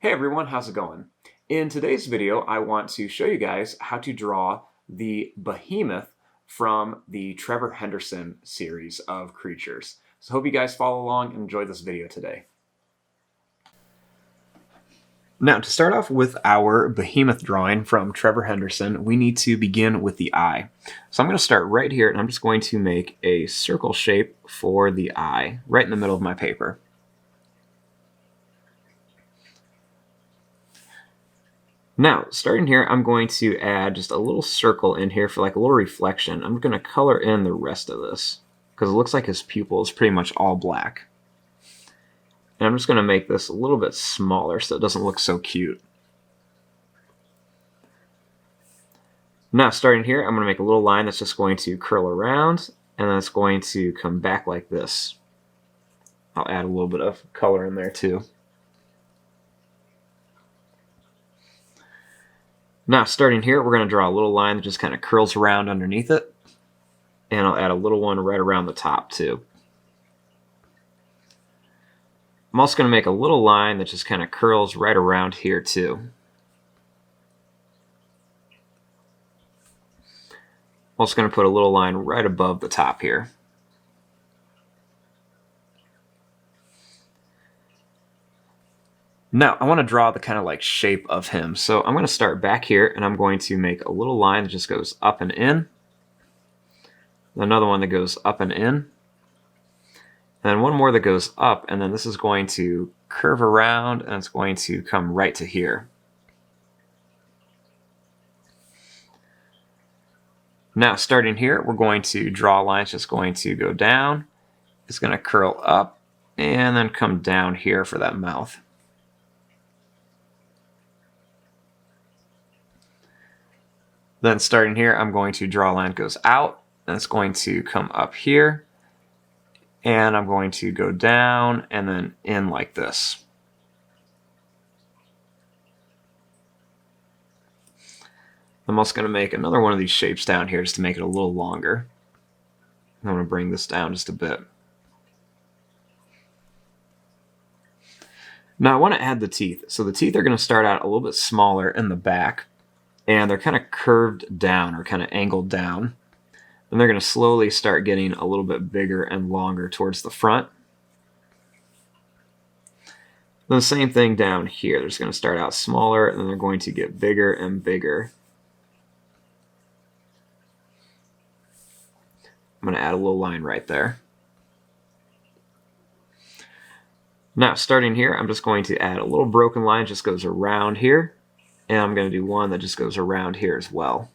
Hey everyone, how's it going? In today's video, I want to show you guys how to draw the behemoth from the Trevor Henderson series of creatures. So hope you guys follow along and enjoy this video today. Now, to start off with our behemoth drawing from Trevor Henderson, we need to begin with the eye. So I'm going to start right here, and I'm just going to make a circle shape for the eye right in the middle of my paper. Now, starting here, I'm going to add just a little circle in here for like a little reflection. I'm going to color in the rest of this because it looks like his pupil is pretty much all black. And I'm just going to make this a little bit smaller so it doesn't look so cute. Now, starting here, I'm going to make a little line that's just going to curl around, and then it's going to come back like this. I'll add a little bit of color in there too. Now, starting here, we're going to draw a little line that just kind of curls around underneath it. And I'll add a little one right around the top, too. I'm also going to make a little line that just kind of curls right around here, too. I'm also going to put a little line right above the top here. Now, I want to draw the kind of like shape of him. So I'm going to start back here, and I'm going to make a little line that just goes up and in. Another one that goes up and in. And then one more that goes up, and then this is going to curve around, and it's going to come right to here. Now, starting here, we're going to draw a line that's just going to go down. It's going to curl up, and then come down here for that mouth. Then starting here, I'm going to draw a line that goes out, and it's going to come up here, and I'm going to go down and then in like this. I'm also going to make another one of these shapes down here just to make it a little longer. I'm going to bring this down just a bit. Now I want to add the teeth. So the teeth are going to start out a little bit smaller in the back, and they're kind of curved down or kind of angled down. And they're going to slowly start getting a little bit bigger and longer towards the front. Then the same thing down here. They're just going to start out smaller, and then they're going to get bigger and bigger. I'm going to add a little line right there. Now, starting here, I'm just going to add a little broken line that just goes around here. And I'm going to do one that just goes around here as well.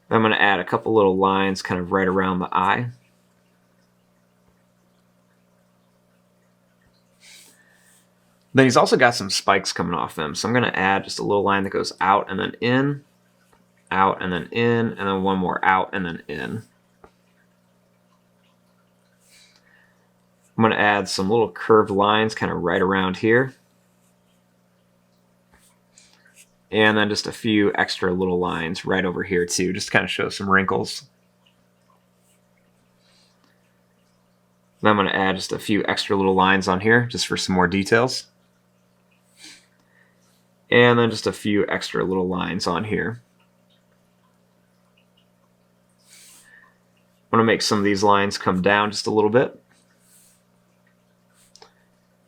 I'm going to add a couple little lines kind of right around the eye. Then he's also got some spikes coming off him. So I'm going to add just a little line that goes out and then in, out and then in, and then one more out and then in. I'm going to add some little curved lines kind of right around here. And then just a few extra little lines right over here too, just to kind of show some wrinkles. Then I'm going to add just a few extra little lines on here just for some more details. And then just a few extra little lines on here. I'm going to make some of these lines come down just a little bit.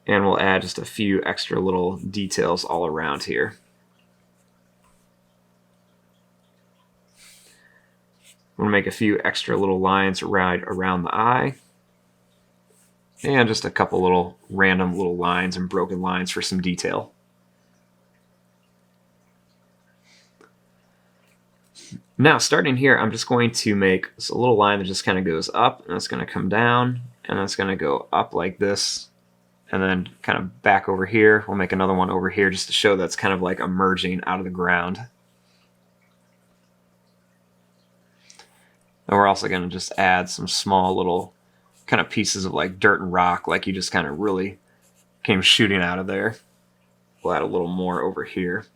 And we'll add just a few extra little details all around here. I'm going to make a few extra little lines right around the eye. And just a couple little random little lines and broken lines for some detail. Now, starting here, I'm just going to make a little line that just kind of goes up, and it's going to come down, and it's going to go up like this. And then kind of back over here, we'll make another one over here just to show that's kind of like emerging out of the ground. And we're also going to just add some small little kind of pieces of like dirt and rock, like you just kind of really came shooting out of there. We'll add a little more over here.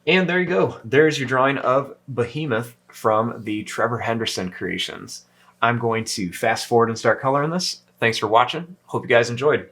And there you go. There's your drawing of Behemoth from the Trevor Henderson creations. I'm going to fast forward and start coloring this. Thanks for watching. Hope you guys enjoyed.